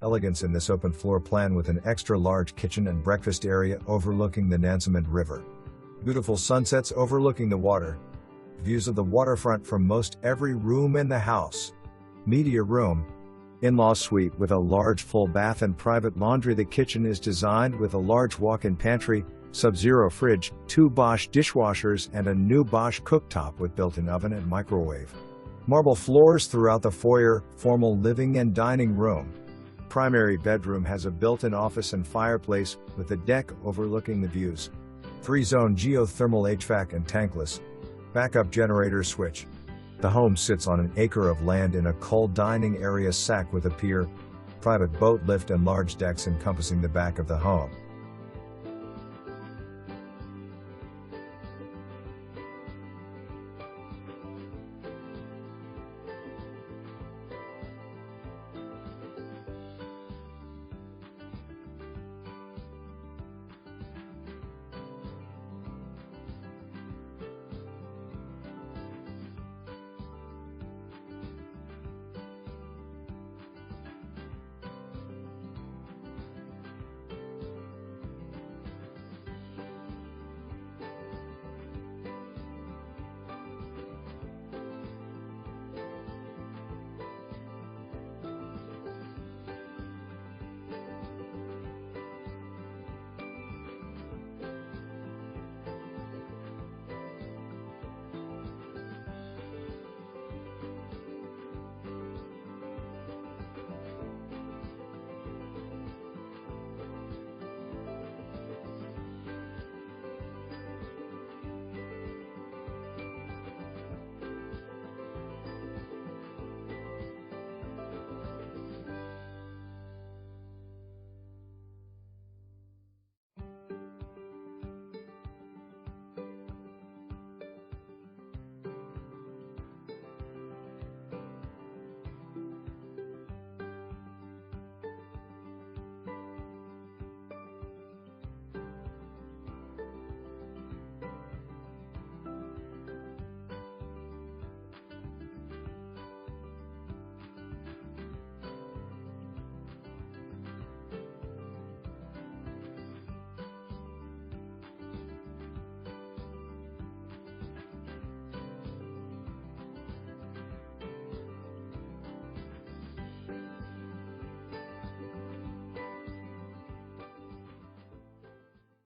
Elegance in this open floor plan with an extra large kitchen and breakfast area overlooking the Nansemond River. Beautiful sunsets overlooking the water. Views of the waterfront from most every room in the house. Media room. In-law suite with a large full bath and private laundry. The kitchen is designed with a large walk-in pantry, sub-zero fridge, 2 Bosch dishwashers and a new Bosch cooktop with built-in oven and microwave. Marble floors throughout the foyer, formal living and dining room. Primary bedroom has a built-in office and fireplace with a deck overlooking the views. 3-zone Geo Thermal HVAC and tankless. Backup generator switch. The home sits on an acre of land in a cold dining area sack with a pier, private boat lift and large decks encompassing the back of the home.